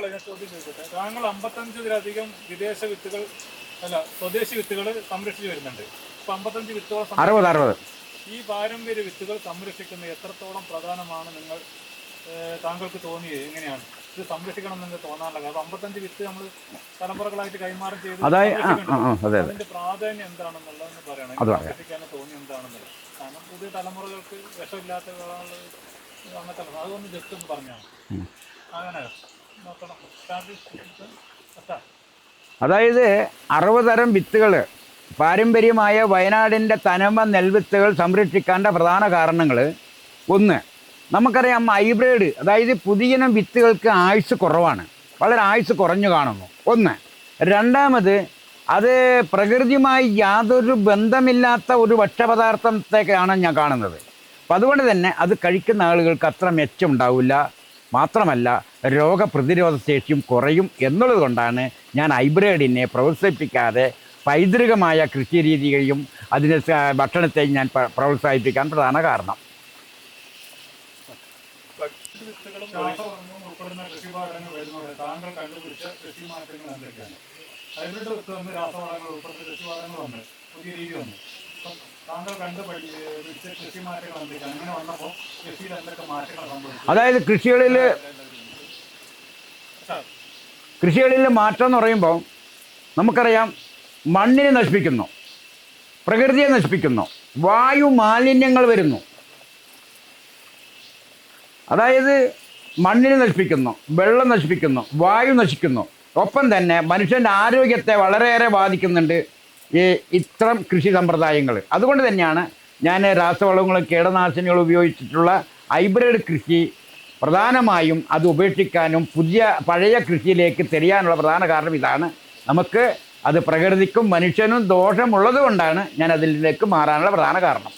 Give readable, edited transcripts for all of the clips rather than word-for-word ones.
ഞാൻ ചോദ്യം ചോദിക്കട്ടെ, താങ്കൾ 55-ലധികം വിദേശ വിത്തുകൾ സ്വദേശി വിത്തുകൾ സംരക്ഷിച്ചു വരുന്നുണ്ട്. ഇപ്പൊ 55 വിത്തുകൾ 60 ഈ പാരമ്പര്യ വിത്തുകൾ സംരക്ഷിക്കുന്നത് എത്രത്തോളം പ്രധാനമാണ് താങ്കൾക്ക് തോന്നിയത്? എങ്ങനെയാണ് ഇത് സംരക്ഷിക്കണം എന്ന് നിങ്ങൾക്ക് തോന്നാറില്ല? കാരണം 55 വിത്ത് നമ്മൾ തലമുറകളായിട്ട് കൈമാറി ചെയ്ത് അതിന്റെ പ്രാധാന്യം എന്താണെന്നുള്ളതെന്ന് പറയണം. സംരക്ഷിക്കാൻ തോന്നി എന്താണെന്നുള്ളത്. കാരണം പുതിയ തലമുറകൾക്ക് വിഷമില്ലാത്ത അങ്ങനത്തെ അതൊന്ന് ജസ്റ്റ് ഒന്ന് പറഞ്ഞാൽ അങ്ങനെ നോക്കണം. അതായത് 60 തരം വിത്തുകൾ പാരമ്പര്യമായ വയനാടിൻ്റെ തനമ നെൽവിത്തുകൾ സംരക്ഷിക്കേണ്ട പ്രധാന കാരണങ്ങൾ, ഒന്ന്, നമുക്കറിയാം ഹൈബ്രിഡ്, അതായത് പുതിയനം വിത്തുകൾക്ക് ആയുസ് കുറവാണ്, വളരെ ആയുസ് കുറഞ്ഞു കാണുന്നു. ഒന്ന്. രണ്ടാമത്, അത് പ്രകൃതിയുമായി യാതൊരു ബന്ധമില്ലാത്ത ഒരു ഭക്ഷ്യപദാർത്ഥത്തേക്കാണ് ഞാൻ കാണുന്നത്. അപ്പം അതുകൊണ്ട് തന്നെ അത് കഴിക്കുന്ന ആളുകൾക്ക് അത്ര മെച്ചമുണ്ടാവില്ല. മാത്രമല്ല രോഗപ്രതിരോധ ശേഷിയും കുറയും എന്നുള്ളത് കൊണ്ടാണ് ഞാൻ ഹൈബ്രിഡിനെ പ്രോത്സാഹിപ്പിക്കാതെ പൈതൃകമായ കൃഷി രീതിയെയും അതിന് ഭക്ഷണത്തെയും ഞാൻ പ്രോത്സാഹിപ്പിക്കാൻ പ്രധാന കാരണം. അതായത് കൃഷികളിൽ മാറ്റം എന്ന് പറയുമ്പോൾ നമുക്കറിയാം, മണ്ണിനെ നശിപ്പിക്കുന്നു, പ്രകൃതിയെ നശിപ്പിക്കുന്നു, വായു മാലിന്യങ്ങൾ വരുന്നു. അതായത് മണ്ണിനെ നശിപ്പിക്കുന്നു, വെള്ളം നശിപ്പിക്കുന്നു, വായു നശിക്കുന്നു. ഒപ്പം തന്നെ മനുഷ്യൻ്റെ ആരോഗ്യത്തെ വളരെയേറെ ബാധിക്കുന്നുണ്ട് ഇത്തരം കൃഷി സമ്പ്രദായങ്ങൾ. അതുകൊണ്ട് തന്നെയാണ് ഞാൻ രാസവളങ്ങളും കീടനാശിനികളും ഉപയോഗിച്ചിട്ടുള്ള ഹൈബ്രിഡ് കൃഷി പ്രധാനമായും അത് ഉപേക്ഷിക്കാനും പഴയ കൃഷിയിലേക്ക് തിരിയാനുള്ള പ്രധാന കാരണം ഇതാണ്. നമുക്ക് അത് പ്രകൃതിക്കും മനുഷ്യനും ദോഷമുള്ളത് കൊണ്ടാണ് ഞാൻ അതിലേക്ക് മാറാനുള്ള പ്രധാന കാരണം.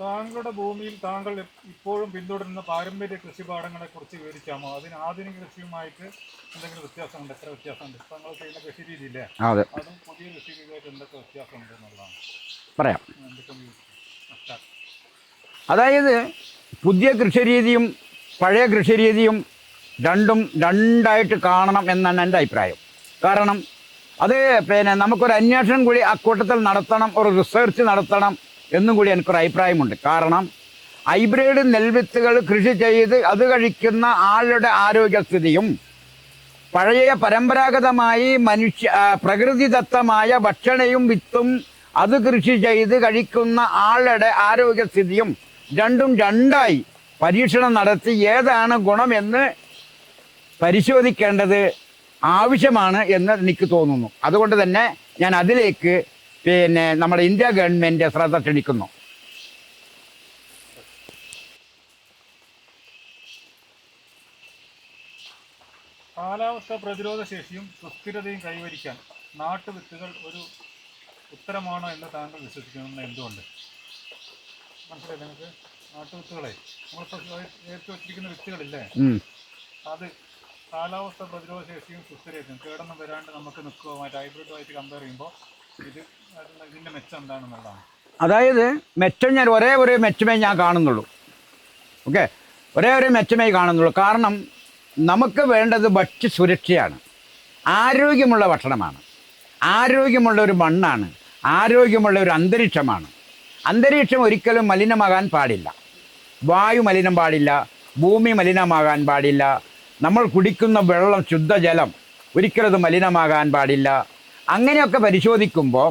താങ്കളുടെ ഭൂമിയിൽ താങ്കൾ ഇപ്പോഴും പിന്തുടരുന്ന പാരമ്പര്യ കൃഷിപാഠങ്ങളെ കുറിച്ച് വിവരിക്കാമോ? അതിന് ആധുനിക കൃഷിയുമായിട്ട് എന്തെങ്കിലും വ്യത്യാസമുണ്ട്? എത്ര വ്യത്യാസമുണ്ട്? താങ്കൾ ചെയ്യുന്ന കൃഷി രീതിയില്ലേ, അതും പുതിയ കൃഷി രീതിയായിട്ട് എന്തൊക്കെ വ്യത്യാസമുണ്ട് എന്നുള്ളതാണ് പറയാം. അതായത് പുതിയ കൃഷിരീതിയും പഴയ കൃഷിരീതിയും രണ്ടായിട്ട് കാണണം എന്നാണ് എൻ്റെ അഭിപ്രായം. കാരണം അത് നമുക്കൊരു അന്വേഷണം കൂടി അക്കൂട്ടത്തിൽ നടത്തണം, ഒരു റിസർച്ച് നടത്തണം എന്നും കൂടി എനിക്കൊരു അഭിപ്രായമുണ്ട്. കാരണം ഹൈബ്രിഡ് നെൽവിത്തുകൾ കൃഷി ചെയ്ത് അത് കഴിക്കുന്ന ആളുടെ ആരോഗ്യസ്ഥിതിയും പഴയ പരമ്പരാഗതമായി പ്രകൃതിദത്തമായ ഭക്ഷണയും വിത്തും അത് കൃഷി ചെയ്ത് കഴിക്കുന്ന ആളുടെ ആരോഗ്യസ്ഥിതിയും രണ്ടായി പരീക്ഷണം നടത്തി ഏതാണ് ഗുണമെന്ന് പരിശോധിക്കേണ്ടത് ആവശ്യമാണ് എന്ന് എനിക്ക് തോന്നുന്നു. അതുകൊണ്ട് തന്നെ ഞാൻ അതിലേക്ക് നമ്മുടെ ഇന്ത്യ ഗവൺമെൻറ് ശ്രദ്ധ ക്ഷണിക്കുന്നു. കാലാവസ്ഥ പ്രതിരോധ ശേഷിയും സുസ്ഥിരതയും കൈവരിക്കാൻ നാട്ടുവിത്തുകൾ ഒരു ഉത്തരമാണോ എന്ന് താങ്കൾ വിശ്വസിക്കുന്നത് എന്തുകൊണ്ട്? മനസ്സിലായി നിങ്ങൾക്ക്? നാട്ടുവിത്തുകളെ നമ്മളിപ്പോൾ ഏറ്റു വച്ചിരിക്കുന്ന വിത്തുകളില്ലേ, അത് കാലാവസ്ഥ പ്രതിരോധ ശേഷിയും സുസ്ഥിരതയും കേടൊന്നും വരാണ്ട് നമുക്ക് നിൽക്കുക മറ്റേ ഹൈബ്രിഡുമായിട്ട് കമ്പയർ ചെയ്യുമ്പോൾ ഇതിൻ്റെ മെച്ചം എന്താണെന്നുള്ളതാണ്. അതായത് മെച്ചം ഞാൻ ഒരേ മെച്ചമേ ഞാൻ കാണുന്നുള്ളൂ. ഓക്കെ, ഒരേ മെച്ചമേ കാണുന്നുള്ളൂ. കാരണം നമുക്ക് വേണ്ടത് ഭക്ഷ്യസുരക്ഷയാണ്, ആരോഗ്യമുള്ള ഭക്ഷണമാണ്, ആരോഗ്യമുള്ള ഒരു മണ്ണാണ്, ആരോഗ്യമുള്ള ഒരു അന്തരീക്ഷമാണ്. അന്തരീക്ഷം ഒരിക്കലും മലിനമാകാൻ പാടില്ല, വായു മലിനം പാടില്ല, ഭൂമി മലിനമാകാൻ പാടില്ല, നമ്മൾ കുടിക്കുന്ന വെള്ളം ശുദ്ധജലം ഒരിക്കലത് മലിനമാകാൻ പാടില്ല. അങ്ങനെയൊക്കെ പരിശോധിക്കുമ്പോൾ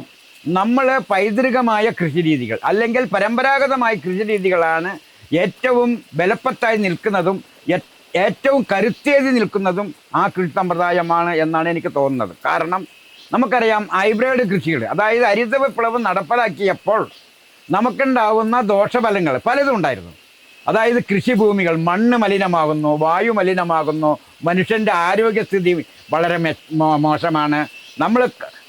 നമ്മൾ പൈതൃകമായ കൃഷിരീതികൾ അല്ലെങ്കിൽ പരമ്പരാഗതമായ കൃഷിരീതികളാണ് ഏറ്റവും ബലപ്പത്തായി നിൽക്കുന്നതും ഏറ്റവും കരുത്തേറി നിൽക്കുന്നതും ആ കൃഷി സമ്പ്രദായമാണ് എന്നാണ് എനിക്ക് തോന്നുന്നത്. കാരണം നമുക്കറിയാം ഹൈബ്രിഡ് കൃഷികൾ, അതായത് ഹരിത വിപ്ലവം നടപ്പിലാക്കിയപ്പോൾ നമുക്കുണ്ടാവുന്ന ദോഷഫലങ്ങൾ പലതും ഉണ്ടായിരുന്നു. അതായത് കൃഷിഭൂമികൾ, മണ്ണ് മലിനമാകുന്നു, വായു മലിനമാകുന്നു, മനുഷ്യൻ്റെ ആരോഗ്യസ്ഥിതി വളരെ മോശമാണ്. നമ്മൾ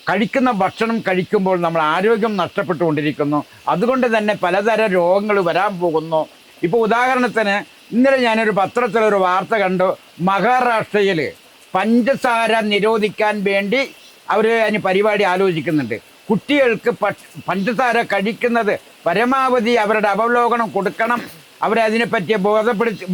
കഴിക്കുന്ന ഭക്ഷണം കഴിക്കുമ്പോൾ നമ്മൾ ആരോഗ്യം നഷ്ടപ്പെട്ടുകൊണ്ടിരിക്കുന്നു. അതുകൊണ്ട് തന്നെ പലതരം രോഗങ്ങൾ വരാൻ പോകുന്നു. ഇപ്പോൾ ഉദാഹരണത്തിന് ഇന്നലെ ഞാനൊരു പത്രത്തിലൊരു വാർത്ത കണ്ടു. മഹാരാഷ്ട്രയിൽ പഞ്ചസാര നിരോധിക്കാൻ വേണ്ടി അവർ അതിന് പരിപാടി ആലോചിക്കുന്നുണ്ട്. കുട്ടികൾക്ക് പഞ്ചസാര കഴിക്കുന്നത് പരമാവധി അവരുടെ അവലോകനം കൊടുക്കണം, അവരെ അതിനെപ്പറ്റി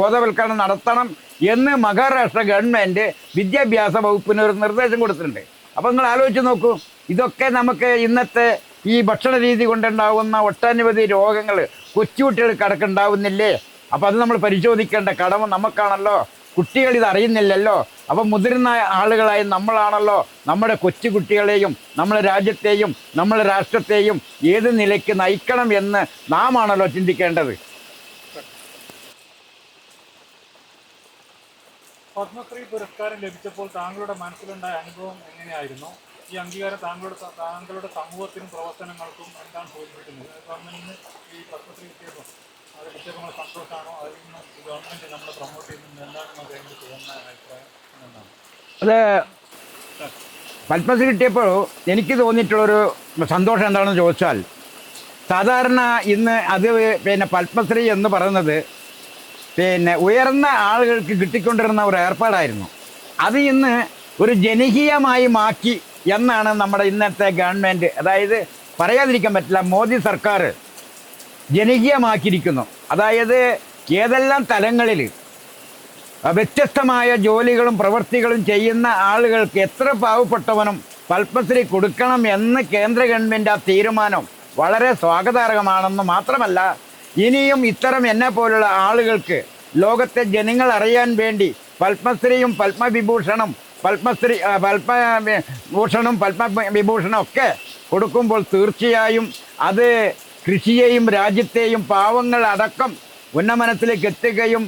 ബോധവൽക്കരണം നടത്തണം എന്ന് മഹാരാഷ്ട്ര ഗവൺമെൻറ് വിദ്യാഭ്യാസ വകുപ്പിന് ഒരു നിർദ്ദേശം കൊടുത്തിട്ടുണ്ട്. അപ്പോൾ നിങ്ങൾ ആലോചിച്ച് നോക്കൂ, ഇതൊക്കെ നമുക്ക് ഇന്നത്തെ ഈ ഭക്ഷണ രീതി കൊണ്ടുണ്ടാകുന്ന ഒട്ടനവധി രോഗങ്ങൾ കൊച്ചുകുട്ടികൾക്ക് അടക്കമുണ്ടാവുന്നില്ലേ? അപ്പോൾ അത് നമ്മൾ പരിശോധിക്കേണ്ട കടമ നമുക്കാണല്ലോ. കുട്ടികൾ ഇത് അറിയുന്നില്ലല്ലോ. അപ്പം മുതിർന്ന ആളുകളായി നമ്മളാണല്ലോ നമ്മുടെ കൊച്ചുകുട്ടികളെയും നമ്മുടെ രാജ്യത്തെയും നമ്മുടെ രാഷ്ട്രത്തെയും ഏത് നിലയ്ക്ക് നയിക്കണം എന്ന് നാം ആണല്ലോ ചിന്തിക്കേണ്ടത്. പത്മശ്രീ പുരസ്കാരം ലഭിച്ചപ്പോൾ താങ്കളുടെ മനസ്സിലുണ്ടായ അനുഭവം എങ്ങനെയായിരുന്നു? ഈ അംഗീകാരം താങ്കളുടെ സമൂഹത്തിനും പ്രവർത്തനങ്ങൾക്കും എന്താണ് സൂചിപ്പിക്കുന്നത്? ഗവൺമെന്റിന് ഈ പത്മശ്രീ കിട്ടിയപ്പോൾ അത് കിട്ടിയപ്പോൾ സന്തോഷമാണോ? അതിൽ നിന്ന് ഗവൺമെന്റ് നമ്മളെ പ്രൊമോട്ട് ചെയ്യുന്നത് എന്താണ് നമുക്ക് ചെയ്യുന്ന അഭിപ്രായം എന്താണ്? അത് പത്മശ്രീ കിട്ടിയപ്പോൾ എനിക്ക് തോന്നിയിട്ടുള്ളൊരു സന്തോഷം എന്താണെന്ന് ചോദിച്ചാൽ, സാധാരണ ഇന്ന് അത് പത്മശ്രീ എന്ന് പറയുന്നത് ഉയർന്ന ആളുകൾക്ക് കിട്ടിക്കൊണ്ടിരുന്ന ഒരു ഏർപ്പാടായിരുന്നു. അത് ഇന്ന് ഒരു ജനകീയമായി മാറ്റി എന്നാണ് നമ്മുടെ ഇന്നത്തെ ഗവൺമെൻറ്, അതായത് പറയാതിരിക്കാൻ പറ്റില്ല, മോദി സർക്കാർ ജനകീയമാക്കിയിരിക്കുന്നു. അതായത് ഏതെല്ലാം തലങ്ങളിൽ വ്യത്യസ്തമായ ജോലികളും പ്രവൃത്തികളും ചെയ്യുന്ന ആളുകൾക്ക് എത്ര പാവപ്പെട്ടവനും പത്മശ്രീ കൊടുക്കണം എന്ന് കേന്ദ്ര ഗവൺമെൻറ് ആ തീരുമാനം വളരെ സ്വാഗതാർഹമാണെന്ന് മാത്രമല്ല, ഇനിയും ഇത്തരം എന്നെ പോലുള്ള ആളുകൾക്ക് ലോകത്തെ ജനങ്ങൾ അറിയാൻ വേണ്ടി പത്മശ്രീയും പത്മവിഭൂഷണും പത്മവിഭൂഷണം ഒക്കെ കൊടുക്കുമ്പോൾ തീർച്ചയായും അത് കൃഷിയെയും രാജ്യത്തെയും പാവങ്ങൾ അടക്കം ഉന്നമനത്തിലേക്ക് എത്തുകയും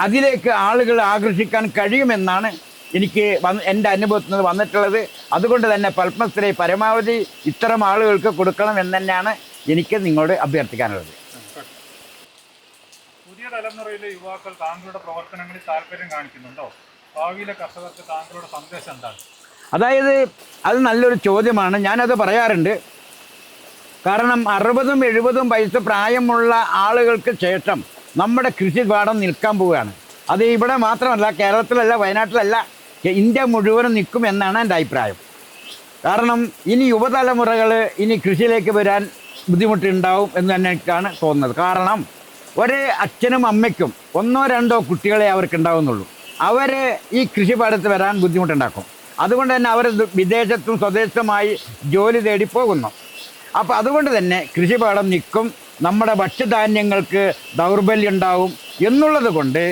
അതിലേക്ക് ആളുകൾ ആകർഷിക്കാൻ കഴിയുമെന്നാണ് എനിക്ക് എൻ്റെ അനുഭവത്തിൽ നിന്ന് വന്നിട്ടുള്ളത്. അതുകൊണ്ട് തന്നെ പത്മശ്രീ പരമാവധി ഇത്തരം ആളുകൾക്ക് കൊടുക്കണം എന്ന് തന്നെയാണ് എനിക്ക് നിങ്ങളോട് അഭ്യർത്ഥിക്കാനുള്ളത്. പുതിയ തലമുറയിലെ യുവാക്കൾ താങ്കളുടെ പ്രവർത്തനങ്ങളിൽ താല്പര്യം കാണിക്കുന്നുണ്ടോ? ഭാവിയിലെ കർഷകർക്ക് താങ്കളുടെ സന്ദേശം എന്താണ്? അതായത് അത് നല്ലൊരു ചോദ്യമാണ്. ഞാനത് പറയാറുണ്ട്. കാരണം 60-70 വയസ്സ് പ്രായമുള്ള ആളുകൾക്ക് ശേഷം നമ്മുടെ കൃഷിപാടം നിൽക്കാൻ പോവുകയാണ്. അത് ഇവിടെ മാത്രമല്ല, കേരളത്തിലല്ല, വയനാട്ടിലല്ല, ഇന്ത്യ മുഴുവനും നിൽക്കും എന്നാണ് എൻ്റെ അഭിപ്രായം. കാരണം ഇനി യുവതലമുറകൾ ഇനി കൃഷിയിലേക്ക് വരാൻ ബുദ്ധിമുട്ടുണ്ടാവും എന്ന് തന്നെയാണ് തോന്നുന്നത്. കാരണം ഒരു അച്ഛനും അമ്മയ്ക്കും 1-2 കുട്ടികളെ അവർക്ക് ഉണ്ടാവുന്നുള്ളൂ. അവർ ഈ കൃഷിപാടത്ത് വരാൻ ബുദ്ധിമുട്ടുണ്ടാക്കും. അതുകൊണ്ട് തന്നെ അവർ വിദേശത്തും സ്വദേശത്തുമായി ജോലി തേടി പോകുന്നു. അപ്പോൾ അതുകൊണ്ട് തന്നെ കൃഷിപാടം നിൽക്കും, നമ്മുടെ ഭക്ഷ്യധാന്യങ്ങൾക്ക് ദൗർബല്യം ഉണ്ടാവും എന്നുള്ളത് കൊണ്ട്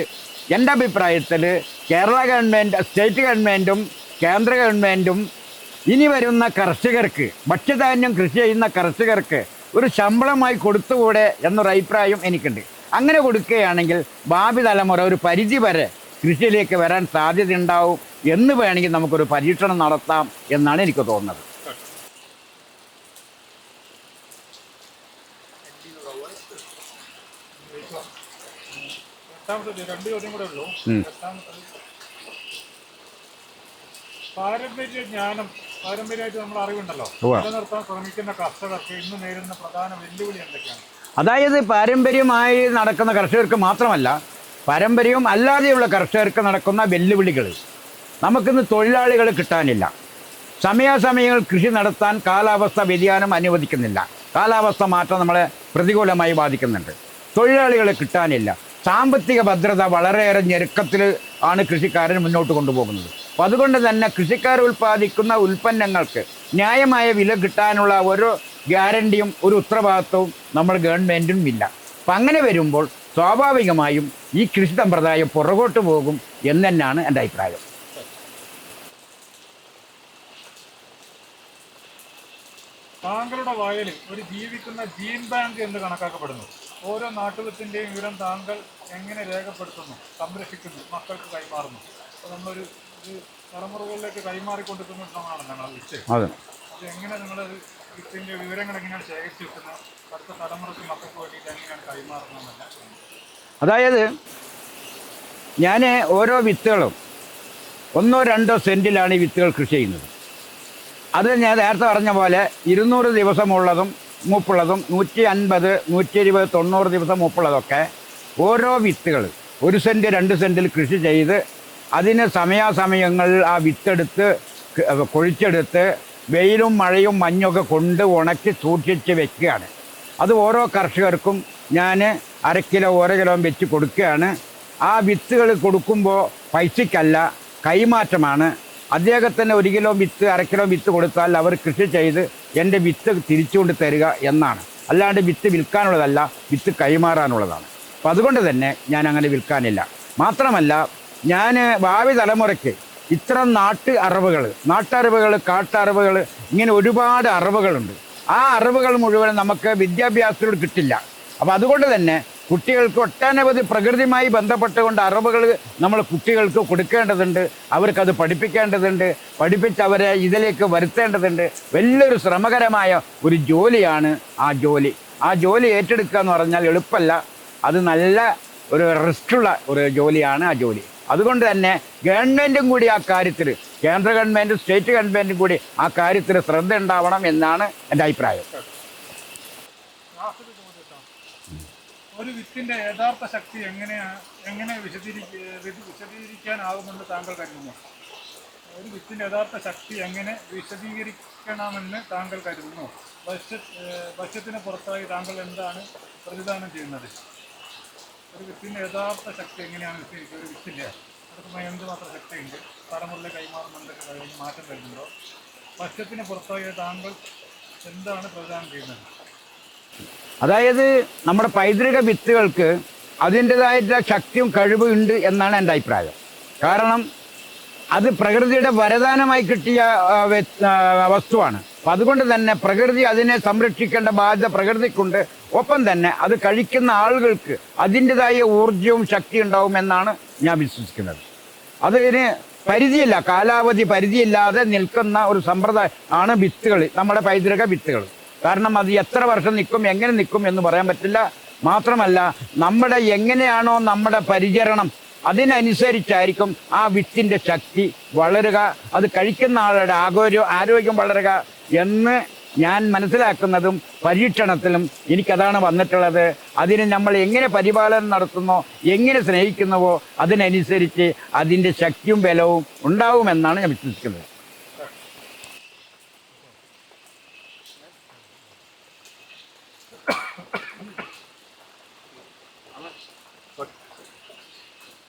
എൻ്റെ അഭിപ്രായത്തിൽ കേരള ഗവൺമെൻറ്, സ്റ്റേറ്റ് ഗവൺമെൻറ്റും കേന്ദ്ര ഗവൺമെൻറ്റും ഇനി വരുന്ന കർഷകർക്ക്, ഭക്ഷ്യധാന്യം കൃഷി ചെയ്യുന്ന കർഷകർക്ക് ഒരു ശമ്പളമായി കൊടുത്തുകൂടെ എന്നൊരു അഭിപ്രായം എനിക്കുണ്ട്. അങ്ങനെ കൊടുക്കുകയാണെങ്കിൽ ഭാവി തലമുറ ഒരു പരിധി വരെ കൃഷിയിലേക്ക് വരാൻ സാധ്യതയുണ്ടാവും എന്ന് വേണമെങ്കിൽ നമുക്കൊരു പരീക്ഷണം നടത്താം എന്നാണ് എനിക്ക് തോന്നുന്നത്. രണ്ട് ചോദ്യം കൂടെ ഉള്ളൂ. പാരമ്പര്യമായിട്ട് നമ്മൾ അറിവുണ്ടല്ലോ, നിലനിർത്താൻ ശ്രമിക്കുന്ന കർഷകർക്ക് ഇന്ന് നേരിടുന്ന പ്രധാന വെല്ലുവിളി എന്തൊക്കെയാണ്? അതായത് പാരമ്പര്യമായി നടക്കുന്ന കർഷകർക്ക് മാത്രമല്ല, പാരമ്പര്യവും അല്ലാതെയുള്ള കർഷകർക്ക് നടക്കുന്ന വെല്ലുവിളികൾ. നമുക്കിന്ന് തൊഴിലാളികൾ കിട്ടാനില്ല. സമയാസമയങ്ങൾ കൃഷി നടത്താൻ കാലാവസ്ഥ വ്യതിയാനം അനുവദിക്കുന്നില്ല. കാലാവസ്ഥ മാറ്റം നമ്മളെ പ്രതികൂലമായി ബാധിക്കുന്നുണ്ട്. തൊഴിലാളികളെ കിട്ടാനില്ല. സാമ്പത്തിക ഭദ്രത വളരെയേറെ ഞെരുക്കത്തിൽ ആണ് കൃഷിക്കാരൻ മുന്നോട്ട് കൊണ്ടുപോകുന്നത്. അപ്പോൾ അതുകൊണ്ട് തന്നെ കൃഷിക്കാർ ഉൽപ്പാദിക്കുന്ന ഉൽപ്പന്നങ്ങൾക്ക് ന്യായമായ വില കിട്ടാനുള്ള ഒരു ഗ്യാരണ്ടിയും ഒരു ഉത്തരവാദിത്വവും നമ്മൾ ഗവൺമെൻറ്റിനും ഇല്ല. അപ്പം അങ്ങനെ വരുമ്പോൾ സ്വാഭാവികമായും ഈ കൃഷി സമ്പ്രദായം പുറകോട്ട് പോകും എന്ന് തന്നെയാണ് എൻ്റെ അഭിപ്രായം. താങ്കളുടെ വയലിൽ ഒരു ജീവിക്കുന്ന ജീൻ ബാങ്ക് എന്ന് കണക്കാക്കപ്പെടുന്നു. ഓരോ നാട്ടുവിത്തിൻ്റെയും വിവരം താങ്കൾ എങ്ങനെ രേഖപ്പെടുത്തുന്നു, സംരക്ഷിക്കുന്നു, മക്കൾക്ക് കൈമാറുന്നു? അപ്പോൾ നമ്മളൊരു തലമുറകളിലേക്ക് കൈമാറിക്കൊണ്ടിരിക്കുന്നതാണെന്നാണ് അത് വിഷയം. അത് എങ്ങനെ നിങ്ങളത് വിത്തിൻ്റെ വിവരങ്ങൾ എങ്ങനെയാണ് ശേഖരിച്ച് വെക്കുന്നത്? അടുത്ത തലമുറയ്ക്ക് മക്കൾക്ക് വേണ്ടിയിട്ട് എങ്ങനെയാണ് കൈമാറുന്നതെന്നല്ല. അതായത് ഞാൻ ഓരോ വിത്തുകളും 1-2 സെൻറ്റിലാണ് ഈ വിത്തുകൾ കൃഷി ചെയ്യുന്നത്. അത് ഞാൻ നേരത്തെ പറഞ്ഞ പോലെ 200 ദിവസമുള്ളതും മൂപ്പുള്ളതും 150, 120, 90 ദിവസം മൂപ്പുള്ളതൊക്കെ ഓരോ വിത്തുകൾ 1 സെൻറ്റ് 2 സെൻറ്റിൽ കൃഷി ചെയ്ത് അതിന് സമയാസമയങ്ങളിൽ ആ വിത്തെടുത്ത് കുഴിച്ചെടുത്ത് വെയിലും മഴയും മഞ്ഞൊക്കെ കൊണ്ട് ഉണക്കി സൂക്ഷിച്ച് വെക്കുകയാണ്. അത് ഓരോ കർഷകർക്കും ഞാൻ 1/2 കിലോ 1 കിലോ വെച്ച് കൊടുക്കുകയാണ്. ആ വിത്തുകൾ കൊടുക്കുമ്പോൾ പൈസയ്ക്കല്ല, കൈമാറ്റമാണ്. അദ്ദേഹത്തിന് 1 കിലോ വിത്ത് 1/2 കിലോ വിത്ത് കൊടുത്താൽ അവർ കൃഷി ചെയ്ത് എൻ്റെ വിത്ത് തിരിച്ചുകൊണ്ട് തരിക എന്നാണ്. അല്ലാണ്ട് വിത്ത് വിൽക്കാനുള്ളതല്ല, വിത്ത് കൈമാറാനുള്ളതാണ്. അപ്പം അതുകൊണ്ട് തന്നെ ഞാൻ അങ്ങനെ വിൽക്കാനില്ല. മാത്രമല്ല, ഞാൻ ഭാവി തലമുറയ്ക്ക് ഇത്തരം നാട്ടറിവുകൾ, കാട്ടറിവുകൾ, ഇങ്ങനെ ഒരുപാട് അറിവുകളുണ്ട്. ആ അറിവുകൾ മുഴുവൻ നമുക്ക് വിദ്യാഭ്യാസത്തിലൂടെ കിട്ടില്ല. അപ്പോൾ അതുകൊണ്ട് തന്നെ കുട്ടികൾക്ക് ഒട്ടനവധി പ്രകൃതിയുമായി ബന്ധപ്പെട്ടുകൊണ്ട് അറിവുകൾ നമ്മൾ കുട്ടികൾക്ക് കൊടുക്കേണ്ടതുണ്ട്. അവർക്കത് പഠിപ്പിക്കേണ്ടതുണ്ട്. പഠിപ്പിച്ച് അവരെ ഇതിലേക്ക് വരുത്തേണ്ടതുണ്ട്. വലിയൊരു ശ്രമകരമായ ഒരു ജോലിയാണ് ആ ജോലി. ആ ജോലി ഏറ്റെടുക്കുക എന്ന് പറഞ്ഞാൽ എളുപ്പമല്ല. അത് നല്ല ഒരു റിസ്ക്കുള്ള ഒരു ജോലിയാണ് ആ ജോലി. അതുകൊണ്ട് തന്നെ ഗവൺമെൻറ്റും കൂടി ആ കാര്യത്തിൽ, കേന്ദ്ര ഗവൺമെൻറ്റും സ്റ്റേറ്റ് ഗവൺമെൻറ്റും കൂടി ആ കാര്യത്തിൽ ശ്രദ്ധ ഉണ്ടാവണം എന്നാണ് എൻ്റെ അഭിപ്രായം. ഒരു വിത്തിന്റെ യഥാർത്ഥ ശക്തി എങ്ങനെ വിശദീകരിക്കാനാകുമെന്ന് താങ്കൾ കരുതുന്നു? ഒരു വിത്തിന്റെ യഥാർത്ഥ ശക്തി എങ്ങനെ വിശദീകരിക്കണമെന്ന് താങ്കൾ കരുതുന്നു? ഭക്ഷ്യത്തിന് പുറത്തായി താങ്കൾ എന്താണ് പ്രതിദാനം ചെയ്യുന്നത്? ഒരു വിത്തിന്റെ യഥാർത്ഥ ശക്തി എങ്ങനെയാണ് വിശദീകരിക്കുക? ഒരു വിത്തിൻ്റെ അതൊക്കെ എന്തുമാത്രം ശക്തിയുണ്ട്? തലമുറയിലെ കൈമാറുന്നുണ്ടൊക്കെ കഴിഞ്ഞ് മാറ്റം വരുന്നുണ്ടോ? ഭക്ഷ്യത്തിന് പുറത്തായി താങ്കൾ എന്താണ് പ്രതിദാനം ചെയ്യുന്നത്? അതായത് നമ്മുടെ പൈതൃക വിത്തുകൾക്ക് അതിൻ്റെതായിട്ടുള്ള ശക്തിയും കഴിവും ഉണ്ട് എന്നാണ് എൻ്റെ അഭിപ്രായം. കാരണം അത് പ്രകൃതിയുടെ വരദാനമായി കിട്ടിയ വസ്തുവാണ്. അപ്പം അതുകൊണ്ട് തന്നെ പ്രകൃതി അതിനെ സംരക്ഷിക്കേണ്ട ബാധ്യത പ്രകൃതിക്കുണ്ട്. ഒപ്പം തന്നെ അത് കഴിക്കുന്ന ആളുകൾക്ക് അതിൻ്റെതായ ഊർജവും ശക്തി ഉണ്ടാവുമെന്നാണ് ഞാൻ വിശ്വസിക്കുന്നത്. അതിന് പരിധിയില്ല, കാലാവധി പരിധിയില്ലാതെ നിൽക്കുന്ന ഒരു സമ്പ്രദായം ആണ് വിത്തുകൾ, നമ്മുടെ പൈതൃക വിത്തുകൾ. കാരണം അത് എത്ര വർഷം നിൽക്കും, എങ്ങനെ നിൽക്കും എന്ന് പറയാൻ പറ്റില്ല. മാത്രമല്ല, എങ്ങനെയാണോ നമ്മുടെ പരിചരണം, അതിനനുസരിച്ചായിരിക്കും ആ വിത്തിൻ്റെ ശക്തി വളരുക, അത് കഴിക്കുന്ന ആളുടെ ആരോഗ്യം വളരുക എന്ന് ഞാൻ മനസ്സിലാക്കുന്നതും പരീക്ഷണത്തിലും എനിക്കതാണ് വന്നിട്ടുള്ളത്. അതിന് നമ്മൾ എങ്ങനെ പരിപാലനം നടത്തുന്നോ, എങ്ങനെ സ്നേഹിക്കുന്നുവോ അതിനനുസരിച്ച് അതിൻ്റെ ശക്തിയും ബലവും ഉണ്ടാവുമെന്നാണ് ഞാൻ വിശ്വസിക്കുന്നത്.